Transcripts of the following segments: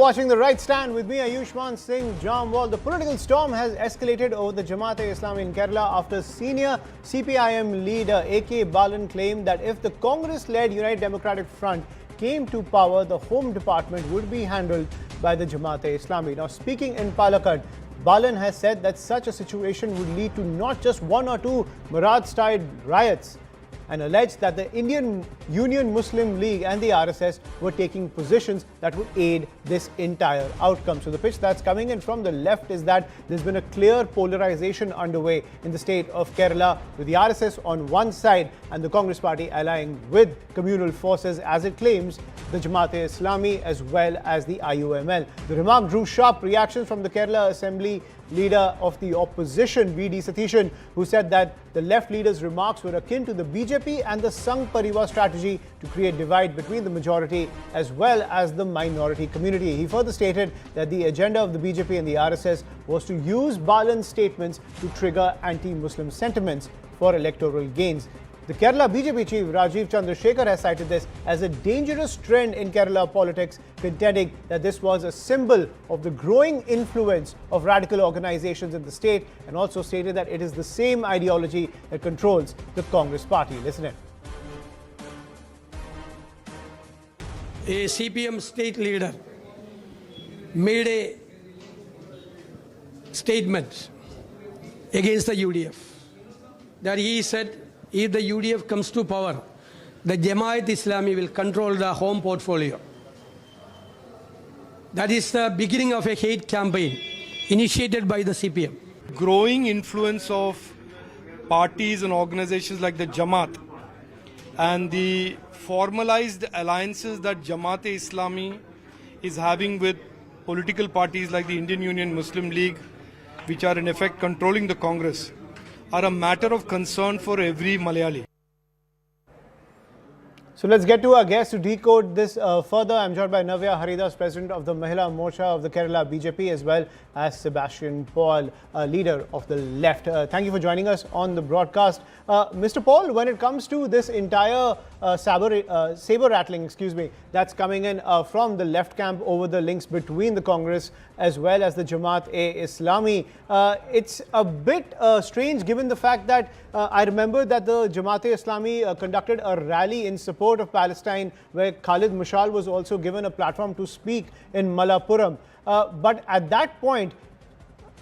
watching The Right Stand with me, Ayushman Singh Jamwal. The political storm has escalated over the Jamaat-e-Islami in Kerala after senior CPIM leader AK Balan claimed that if the Congress-led United Democratic Front came to power, the Home Department would be handled by the Jamaat-e-Islami. Now, speaking in Palakkad, Balan has said that such a situation would lead to not just one or two Murad-style riots, and alleged that the Indian Union Muslim League and the RSS were taking positions that would aid this entire outcome. So the pitch that's coming in from the left is that there's been a clear polarization underway in the state of Kerala, with the RSS on one side and the Congress party allying with communal forces, as it claims, the Jamaat-e-Islami as well as the IUML. The remark drew sharp reactions from the Kerala Assembly leader of the opposition, V.D. Satishan, who said that the left leader's remarks were akin to the BJP and the Sangh Parivar strategy to create divide between the majority as well as the minority community. He further stated that the agenda of the BJP and the RSS was to use Balan's statements to trigger anti-Muslim sentiments for electoral gains. The Kerala BJP chief Rajiv Chandrasekhar has cited this as a dangerous trend in Kerala politics, contending that this was a symbol of the growing influence of radical organizations in the state, and also stated that it is the same ideology that controls the Congress party. Listen in. A CPM state leader made a statement against the UDF that he said, if the UDF comes to power, the Jamaat-e-Islami will control the home portfolio. That is the beginning of a hate campaign initiated by the CPM. Growing influence of parties and organizations like the Jamaat and the formalized alliances that Jamaat-e-Islami is having with political parties like the Indian Union Muslim League, which are in effect controlling the Congress, are a matter of concern for every Malayali. So let's get to our guest to decode this further. I'm joined by Navya Haridas, President of the Mahila Morcha of the Kerala BJP, as well as Sebastian Paul, leader of the left. Thank you for joining us on the broadcast. Mr. Paul, when it comes to this entire saber rattling, that's coming in from the left camp over the links between the Congress as well as the Jamaat-e-Islami, it's a bit strange given the fact that I remember that the Jamaat-e-Islami conducted a rally in support of Palestine, where Khalid Mashal was also given a platform to speak in Malappuram. But at that point,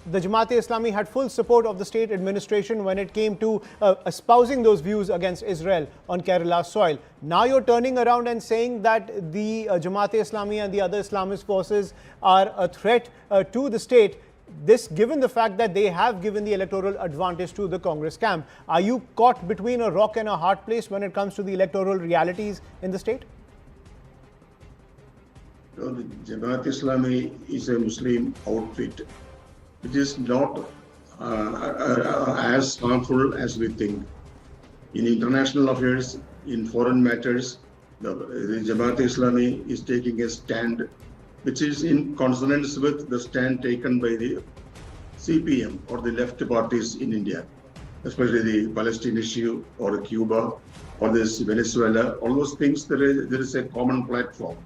the Jamaat-e-Islami had full support of the state administration when it came to espousing those views against Israel on Kerala soil. Now you're turning around and saying that the Jamaat-e-Islami and the other Islamist forces are a threat to the state. This given the fact that they have given the electoral advantage to the Congress camp. Are you caught between a rock and a hard place when it comes to the electoral realities in the state? No, the Jamaat-e-Islami is a Muslim outfit. It is not as harmful as we think. In international affairs, in foreign matters, the Jamaat-e-Islami is taking a stand which is in consonance with the stand taken by the CPM or the left parties in India, especially the Palestine issue or Cuba or this Venezuela. All those things, there is a common platform.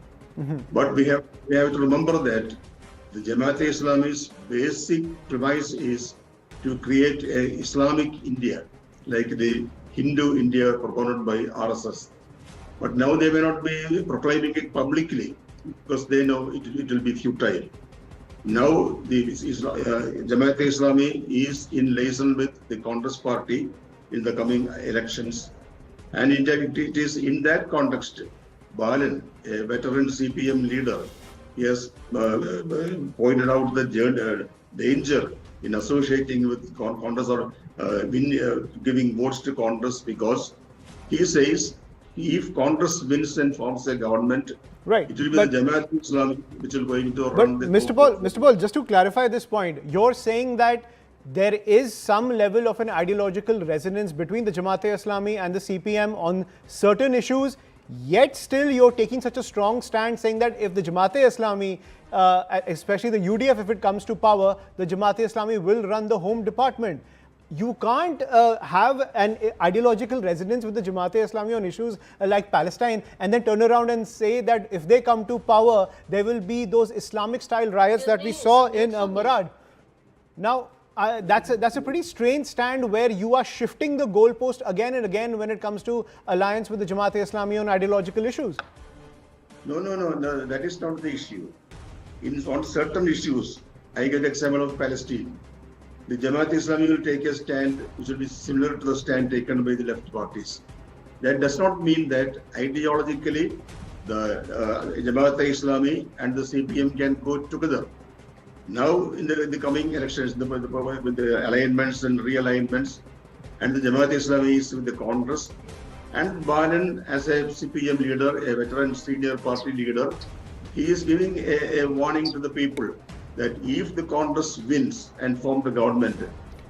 But we have to remember that the Jamaat-e-Islami's basic premise is to create an Islamic India, like the Hindu India propounded by RSS. But now they may not be proclaiming it publicly because they know it will be futile. Now the Jamaat-e-Islami is in liaison with the Congress party in the coming elections. And it is in that context, Balan, a veteran CPM leader, he has pointed out the danger in associating with Congress or giving votes to Congress, because he says if Congress wins and forms a government, right, it will be the Jamaat-e-Islami which will going to run the... Mr. Paul, just to clarify this point, you're saying that there is some level of an ideological resonance between the Jamaat-e-Islami and the CPM on certain issues, yet still you're taking such a strong stand saying that if the Jamaat-e-Islami, especially the UDF, if it comes to power, the Jamaat-e-Islami will run the Home Department. you can't have an ideological resonance with the Jamaat-e-Islami on issues like Palestine and then turn around and say that if they come to power, there will be those Islamic-style riots that we saw in Marad. Now, that's a pretty strange stand where you are shifting the goalpost again and again when it comes to alliance with the Jamaat-e-Islami on ideological issues. No, that is not the issue. On certain issues, I get example of Palestine. The Jamaat-e-Islami will take a stand which will be similar to the stand taken by the left parties. That does not mean that ideologically the Jamaat-e-Islami and the CPM can go together. Now, in the coming elections, with the alignments and realignments, and the Jamaat-e-Islami is with the Congress, and Balan, as a CPM leader, a veteran senior party leader, he is giving a warning to the people that if the Congress wins and form the government,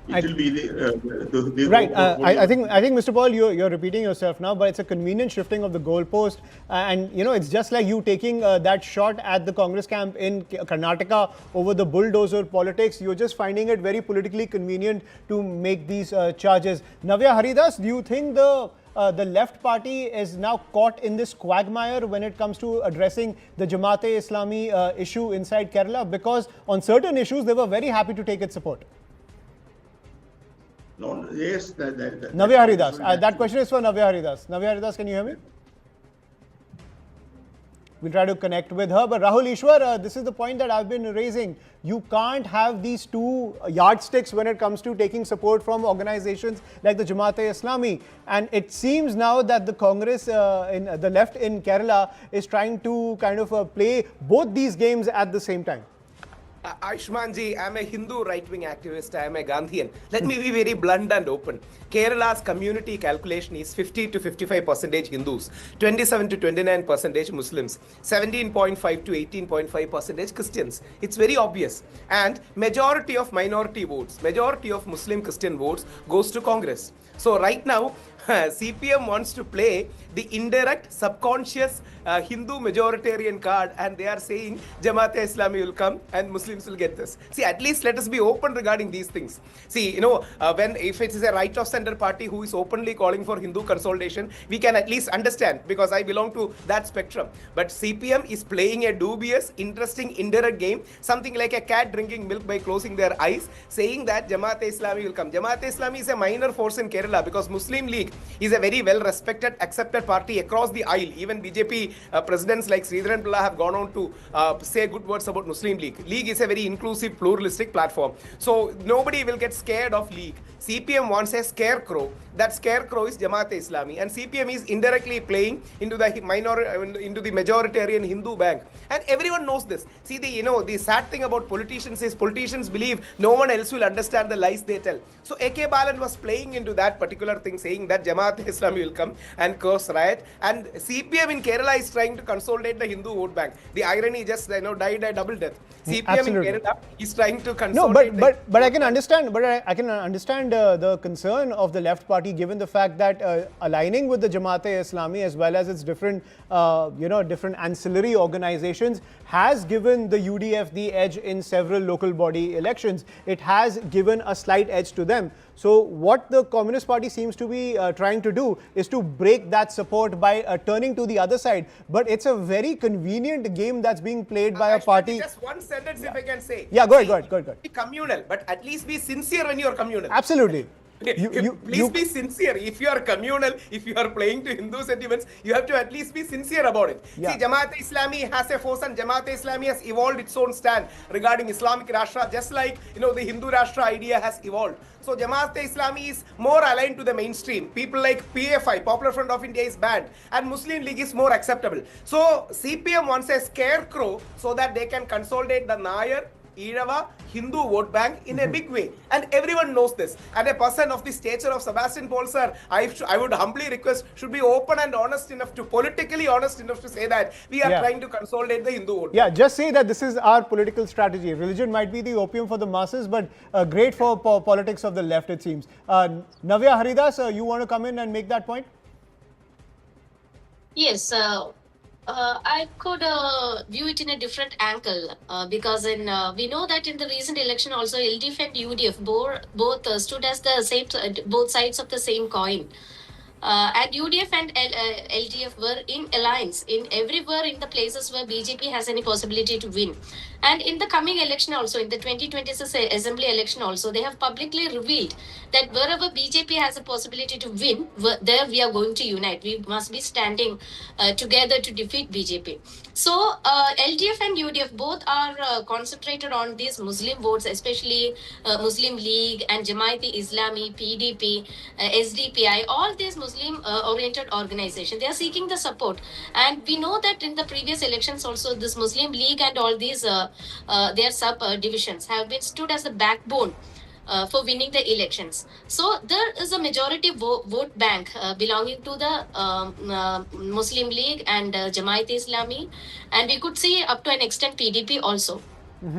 it will be the right. I think, Mr. Paul, you're repeating yourself now, but it's a convenient shifting of the goalpost, and it's just like you taking that shot at the Congress camp in Karnataka over the bulldozer politics. You're just finding it very politically convenient to make these charges. Navya Haridas, do you think the left party is now caught in this quagmire when it comes to addressing the Jamaat-e-Islami issue inside Kerala? Because on certain issues, they were very happy to take its support. No, yes, Navya Haridas. That question is for Navya Haridas. Navya Haridas, can you hear me? We'll try to connect with her. But Rahul Ishwar, this is the point that I've been raising. You can't have these two yardsticks when it comes to taking support from organizations like the Jamaat-e-Islami. And it seems now that the Congress, in the left in Kerala, is trying to kind of play both these games at the same time. Ayushmanji, I'm a Hindu right-wing activist. I'm a Gandhian. Let me be very blunt and open. Kerala's community calculation is 50 to 55% Hindus, 27 to 29% Muslims, 17.5 to 18.5% Christians. It's very obvious. And majority of minority votes, majority of Muslim Christian votes goes to Congress. So right now, CPM wants to play the indirect, subconscious Hindu majoritarian card, and they are saying Jamaat-e-Islami will come and Muslims will get this. See, at least let us be open regarding these things. See, if it is a right of center party who is openly calling for Hindu consolidation, we can at least understand, because I belong to that spectrum. But CPM is playing a dubious, interesting, indirect game, something like a cat drinking milk by closing their eyes, saying that Jamaat-e-Islami will come. Jamaat-e-Islami is a minor force in Kerala because Muslim League is a very well respected, accepted party across the aisle. Even BJP presidents like Sridharan Pilla have gone on to say good words about Muslim League. League is a very inclusive, pluralistic platform. So nobody will get scared of League. CPM wants a scarecrow. That scarecrow is Jamaat-e-Islami, and CPM is indirectly playing into the majoritarian Hindu bank, and everyone knows this. See, the sad thing about politicians is politicians believe no one else will understand the lies they tell. So AK Balan was playing into that particular thing, saying that Jamaat-e-Islami will come and cause riot, and CPM in Kerala is trying to consolidate the Hindu vote bank. The irony just died a double death. CPM Absolutely. in Kerala is trying to consolidate. No, but I can understand. But I can understand the concern of the left party, given the fact that aligning with the Jamaat-e-Islami as well as its different ancillary organizations has given the UDF the edge in several local body elections. It has given a slight edge to them. So what the Communist Party seems to be trying to do is to break that support by turning to the other side. But it's a very convenient game that's being played by a party. Just one sentence, if I can say. Yeah, go ahead. Be communal, but at least be sincere when you are communal. Absolutely. Please be sincere. If you are communal, if you are playing to Hindu sentiments, you have to at least be sincere about it. Yeah. See, Jamaat-e-Islami has a force, and Jamaat-e-Islami has evolved its own stand regarding Islamic Rashtra, just like the Hindu Rashtra idea has evolved. So Jamaat-e-Islami is more aligned to the mainstream. People like PFI, Popular Front of India, is banned, and Muslim League is more acceptable. So CPM wants a scarecrow so that they can consolidate the Nair, Irava, Hindu vote bank in a big way, and everyone knows this. And a person of the stature of Sebastian Paul, sir, I would humbly request, should be open and politically honest enough to say that we are trying to consolidate the Hindu vote. Yeah, just say that this is our political strategy. Religion might be the opium for the masses, but great for politics of the left, it seems. Navya Haridas, you want to come in and make that point? Yes. I could view it in a different angle because we know that in the recent election also LDF and UDF both stood as the same both sides of the same coin. And UDF and LDF were in alliance in everywhere in the places where BJP has any possibility to win. And in the coming election also, in the 2026 assembly election also, they have publicly revealed that wherever BJP has a possibility to win, there we are going to unite. We must be standing together to defeat BJP. So LDF and UDF both are concentrated on these Muslim votes, especially Muslim League and Jamaat-e-Islami, PDP, SDPI, all these Muslim-oriented organizations. They are seeking the support. And we know that in the previous elections also, this Muslim League and all these, their sub-divisions have been stood as the backbone for winning the elections. So there is a majority vote bank belonging to the Muslim League and Jamaat-e-Islami, and we could see up to an extent PDP also.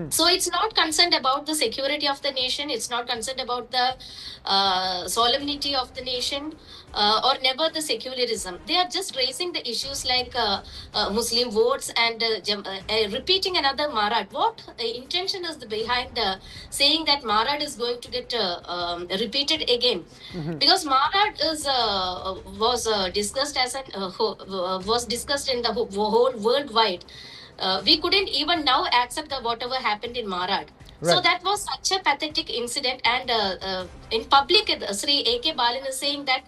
So it's not concerned about the security of the nation. It's not concerned about the solemnity of the nation or never the secularism. They are just raising the issues like Muslim votes and repeating another Marad. What intention is behind saying that Marad is going to get repeated again? Because Marad is was discussed as an was discussed in the whole worldwide. We couldn't even now accept whatever happened in Marad. So Right. that was such a pathetic incident. And in public, Sri AK Balan is saying that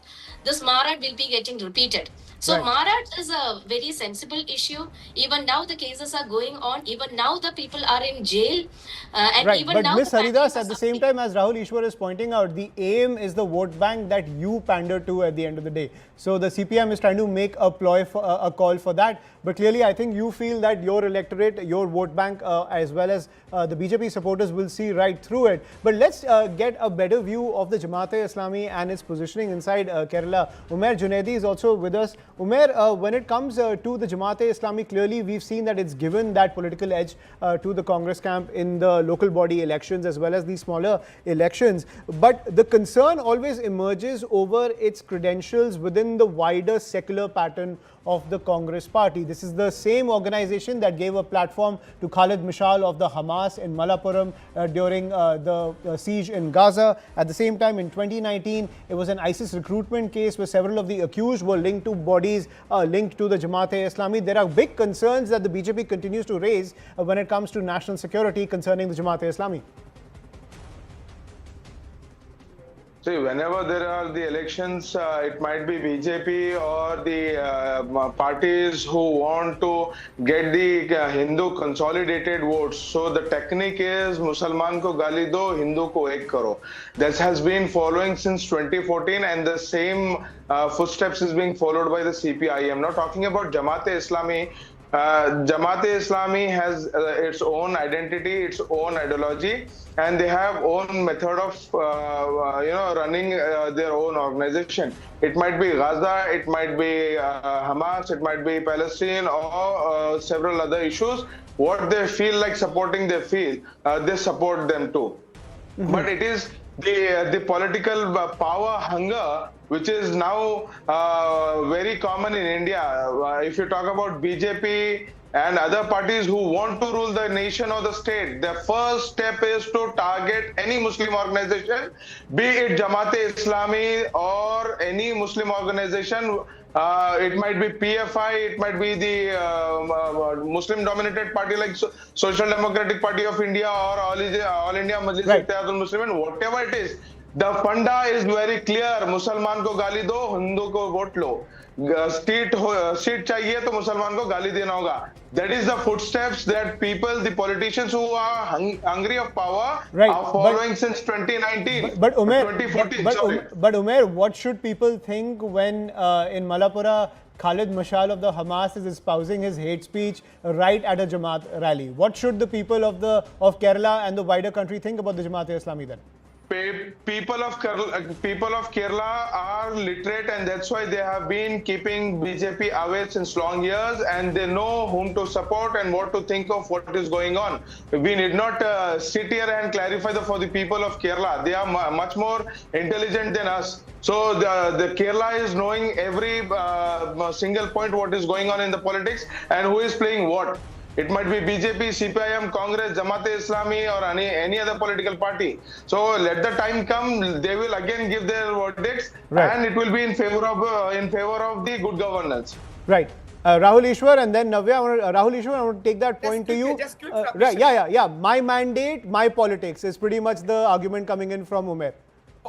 this Marad will be getting repeated. So Right. Marad is a very sensible issue. Even now the cases are going on. Even now the people are in jail. And Right, even but now Ms. the Haridas, families at are the same suffering. time, as Rahul Ishwar is pointing out, the aim is the vote bank that you pander to at the end of the day. So the CPM is trying to make a ploy for a call for that. But clearly, I think you feel that your electorate, your vote bank, as well as the BJP supporters will see right through it. But let's get a better view of the Jamaat-e-Islami and its positioning inside Kerala. Umair Junaidi is also with us. Umair, when it comes to the Jamaat-e-Islami, clearly we've seen that it's given that political edge to the Congress camp in the local body elections as well as the smaller elections. But the concern always emerges over its credentials within the wider secular pattern of the Congress party. This is the same organization that gave a platform to Khalid Mishal of the Hamas in Malappuram during the siege in Gaza. At the same time, in 2019, it was an ISIS recruitment case where several of the accused were linked to bodies linked to the Jamaat-e-Islami. There are big concerns that the BJP continues to raise when it comes to national security concerning the Jamaat-e-Islami. See, whenever there are the elections, it might be BJP or the parties who want to get the Hindu consolidated votes. So the technique is Musalman ko gali do, Hindu ko ek karo. This has been following since 2014, and the same footsteps is being followed by the CPIM. Now talking about Jamaat-e-Islami, Jamaat-e-Islami has its own identity, its own ideology, and they have own method of running their own organization. It might be Gaza, it might be Hamas, it might be Palestine, or several other issues. What they feel like supporting, they support them too. But it is the political power hunger which is now very common in India. If you talk about BJP and other parties who want to rule the nation or the state, the first step is to target any Muslim organization, be it Jamaat-e-Islami or any Muslim organization. It might be PFI, it might be the Muslim-dominated party like Social Democratic Party of India or All India Majlis-e-Ittihadul Muslimin, whatever it is. The funda is very clear. Musalman ko gali do, Hindu ko vote lo. Seat chahiye to Musalman ko gali dena hoga. That is the footsteps that people, the politicians who are hungry of power, are following since 2019. But Umair, 2014, but Umair, what should people think when in Malapura, Khalid Mashal of the Hamas is espousing his hate speech right at a Jamaat rally? What should the people of Kerala and the wider country think about the Jamaat-e-Islami then? People of Kerala are literate, and that's why they have been keeping BJP away since long years, and they know whom to support and what to think of what is going on. We need not sit here and clarify for the people of Kerala. They are much more intelligent than us. So the Kerala is knowing every single point what is going on in the politics and who is playing what. It might be BJP, CPIM, Congress, Jamaat-e-Islami, or any other political party. So let the time come, they will again give their verdicts, and it will be in favor of the good governance. Right. Rahul Ishwar and then Navya. Rahul Ishwar, I want to take that point to you. Just quick right. Yeah. My mandate, my politics is pretty much the argument coming in from Umair.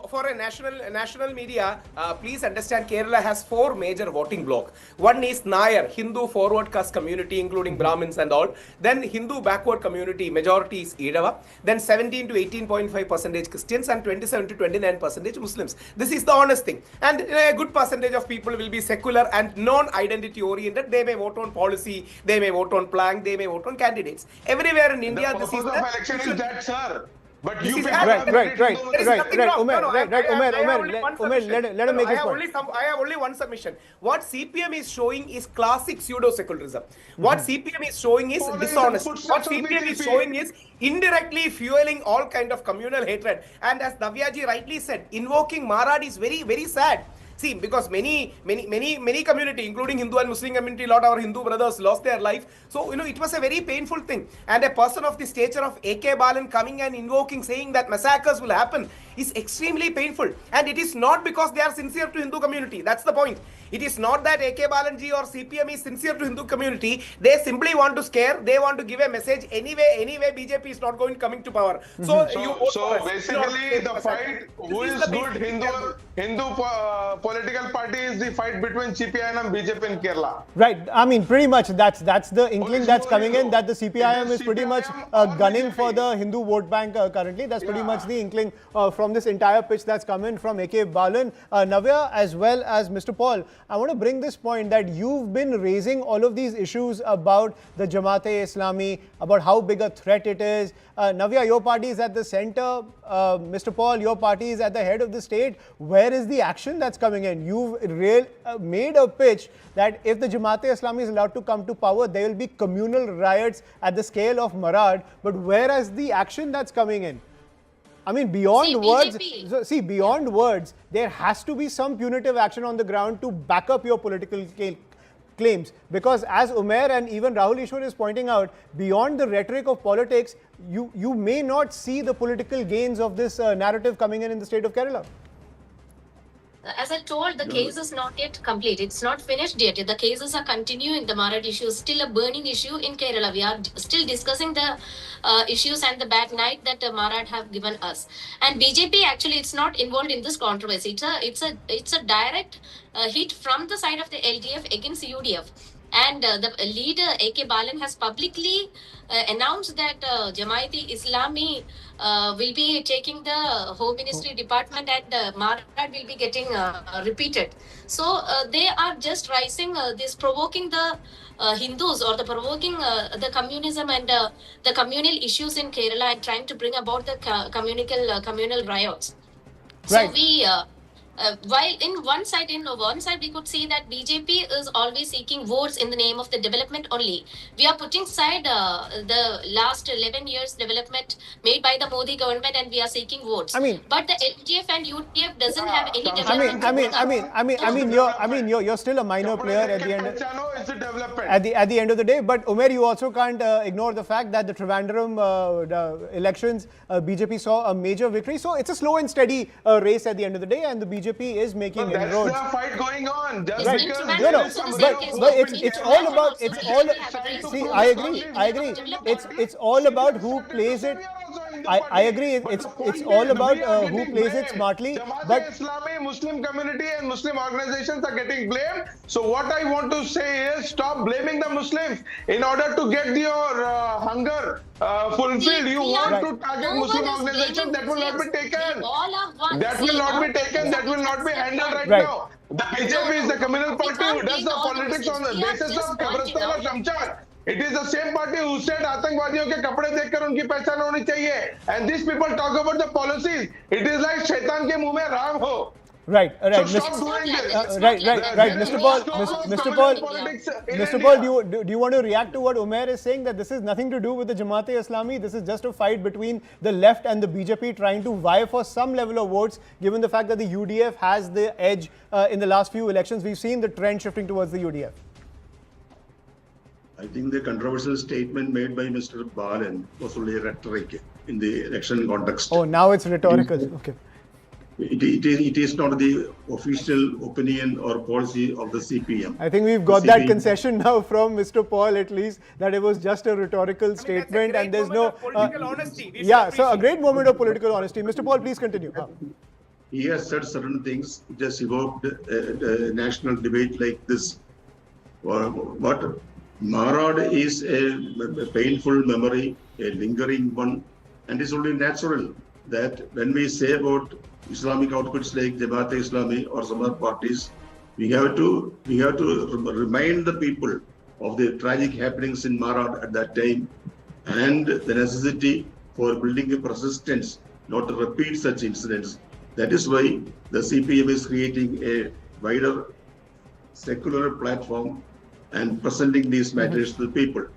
For a national media, please understand Kerala has 4 major voting blocks. One is Nair, Hindu forward caste community, including Brahmins and all. Then Hindu backward community, majority is Idava. Then 17 to 18.5% Christians and 27 to 29% Muslims. This is the honest thing. And a good percentage of people will be secular and non-identity oriented. They may vote on policy, they may vote on plank, they may vote on candidates. Everywhere in India, The this is purpose of election is that, sir. But you people Right. Umair, let him make his point. I have only one submission. What CPM is showing is classic pseudo-secularism. What CPM is showing is dishonest. What CPM is showing is indirectly fueling all kind of communal hatred. And as Navyaji rightly said, invoking Marad is very, very sad. See, because many community, including Hindu and Muslim community, a lot of our Hindu brothers lost their life. So, it was a very painful thing. And a person of the stature of AK Balan coming and invoking, saying that massacres will happen is extremely painful. And it is not because they are sincere to Hindu community. That's the point. It is not that AK Balanji or CPM is sincere to Hindu community. They simply want to scare. They want to give a message. Anyway, BJP is not coming to power. So basically, the fight, who is good Hindu political party is the fight between CPIM and BJP in Kerala. Right. I mean, pretty much that's the inkling that's coming in, that the CPIM is pretty much gunning for the Hindu vote bank currently. That's pretty much the inkling from this entire pitch that's come in from AK Balan. Navya, as well as Mr. Paul, I want to bring this point that you've been raising all of these issues about the Jamaat-e-Islami, about how big a threat it is. Navya, your party is at the center. Mr. Paul, your party is at the head of the state. Where is the action that's coming in? You've made a pitch that if the Jamaat-e-Islami is allowed to come to power, there will be communal riots at the scale of Marad. But where is the action that's coming in? I mean, beyond words, there has to be some punitive action on the ground to back up your political claims. Because as Umair and even Rahul Ishwar is pointing out, beyond the rhetoric of politics, you may not see the political gains of this narrative coming in the state of Kerala. As I told, the case is not yet complete. It's not finished yet. The cases are continuing. The Marad issue is still a burning issue in Kerala. We are still discussing the issues and the bad night that Marad have given us. And BJP actually, it's not involved in this controversy. It's a direct hit from the side of the LDF against UDF. And the leader, AK Balan, has publicly announced that Jamaat-e-Islami will be taking the Home Ministry department, and Marad will be getting repeated. So they are just rising, provoking the Hindus, or provoking the communism and the communal issues in Kerala, and trying to bring about the communal riots. Right. So we... while in one side we could see that BJP is always seeking votes in the name of the development only. We are putting aside the last 11 years development made by the Modi government, and we are seeking votes. But the LDF and UDF doesn't have any development. You're still a minor player at the end. It's a development. At the end of the day, but Umair, you also can't ignore the fact that the Trivandrum elections, BJP saw a major victory. So it's a slow and steady race at the end of the day, and the BJP is making inroads. That's the fight going on. Just Yes, because but it's all about see, I agree. It's all about who plays it. I agree. It's all about who plays it smartly. But Islami, Muslim community and Muslim organizations are getting blamed. So what I want to say is, stop blaming the Muslims. In order to get your hunger fulfilled, you want to target Muslim organizations. That will not be taken. That will not be taken. That will not be handled right now. The BJP is the communal party who does the politics on the basis of Kabristan or Shamchan. It is the same party who said आतंकवादियों के कपड़े देखकर उनकी पहचान होनी चाहिए. And these people talk about the policies. It is like शैतान के मुंह में राम हो. Right, So right, stop doing this. right, Mr. Paul, Mr. Paul, Mr. Paul, do you want to react to what Umair is saying, that this is nothing to do with the Jamaat-e-Islami? This is just a fight between the left and the BJP trying to vie for some level of votes, given the fact that the UDF has the edge in the last few elections. We've seen the trend shifting towards the UDF. I think the controversial statement made by Mr. Balan was only rhetoric in the election context. Oh, now it's rhetorical. Okay. It is not the official opinion or policy of the CPM. I think we've got that concession now from Mr. Paul, at least, that it was just a rhetorical statement that's a and there's great no moment of political honesty. We should Yeah, so a appreciate. great moment of political honesty. Mr. Paul, please continue. He has said certain things which has evoked a national debate like this. But Marad is a painful memory, a lingering one, and it's only natural that when we say about Islamic outfits like Jamaat-e-Islami or some other parties, we have to remind the people of the tragic happenings in Marad at that time and the necessity for building a persistence not to repeat such incidents. That is why the CPM is creating a wider secular platform and presenting these matters to the people.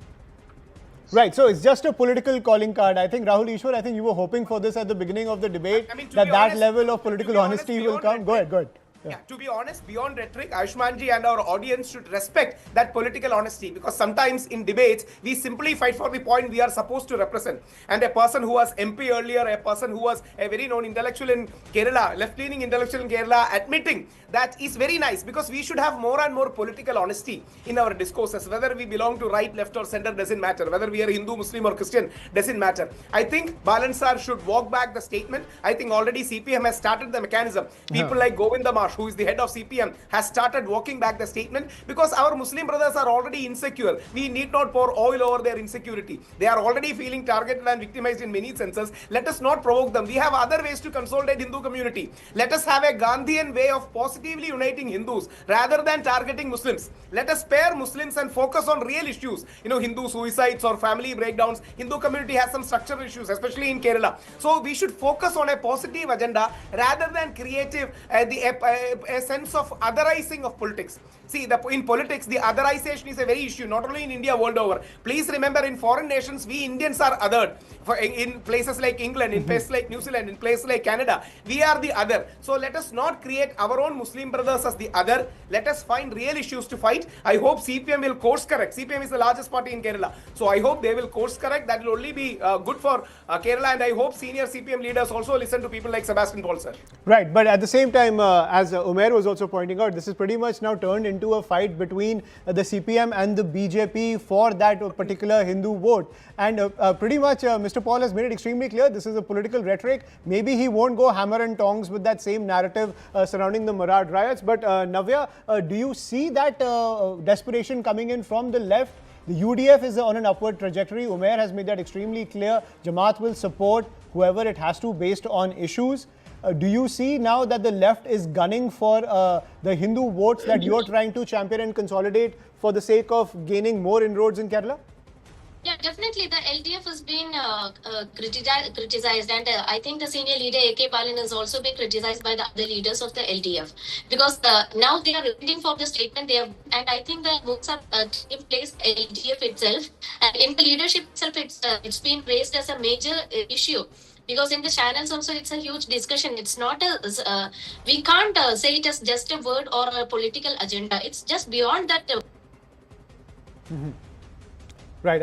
Right, so it's just a political calling card. I think, Rahul Ishwar, I think you were hoping for this at the beginning of the debate, I mean, to that be that honest- level of to political be honest, honesty will beyond come. Go ahead, go ahead. Yeah, to be honest, beyond rhetoric, Ayushmanji and our audience should respect that political honesty, because sometimes in debates, we simply fight for the point we are supposed to represent. And a person who was MP earlier, a person who was a very known intellectual in Kerala, left-leaning intellectual in Kerala, admitting that is very nice, because we should have more and more political honesty in our discourses. Whether we belong to right, left or center doesn't matter. Whether we are Hindu, Muslim or Christian doesn't matter. I think Balan sir should walk back the statement. I think already CPM has started the mechanism. People like Govinda Marsh, who is the head of CPM, has started walking back the statement, because our Muslim brothers are already insecure. We need not pour oil over their insecurity. They are already feeling targeted and victimized in many senses. Let us not provoke them. We have other ways to consolidate Hindu community. Let us have a Gandhian way of positively uniting Hindus rather than targeting Muslims. Let us spare Muslims and focus on real issues. Hindu suicides or family breakdowns. Hindu community has some structural issues, especially in Kerala. So we should focus on a positive agenda rather than creative a sense of otherizing of politics. See, in politics, the otherization is a very issue, not only in India, world over. Please remember, in foreign nations, we Indians are othered. In places like England, in places like New Zealand, in places like Canada, we are the other. So let us not create our own Muslim brothers as the other. Let us find real issues to fight. I hope CPM will course correct. CPM is the largest party in Kerala. So I hope they will course correct. That will only be good for Kerala. And I hope senior CPM leaders also listen to people like Sebastian Paul, sir. Right, but at the same time, as Umair was also pointing out, this is pretty much now turned into a fight between the CPM and the BJP for that particular Hindu vote. And pretty much Mr. Paul has made it extremely clear this is a political rhetoric. Maybe he won't go hammer and tongs with that same narrative surrounding the Marad riots. But Navya, do you see that desperation coming in from the left? The UDF is on an upward trajectory. Umair has made that extremely clear. Jamaat will support whoever it has to based on issues. Do you see now that the left is gunning for the Hindu votes that you're trying to champion and consolidate for the sake of gaining more inroads in Kerala? Yeah, definitely. The LDF has been criticized, and I think the senior leader AK Balan has also been criticized by the other leaders of the LDF, because now they are waiting for the statement. They have, and I think the votes are taking place LDF itself, and in the leadership itself, it's been raised as a major issue. Because in the channels also, it's a huge discussion. It's not we can't say it as just a word or a political agenda. It's just beyond that. Right.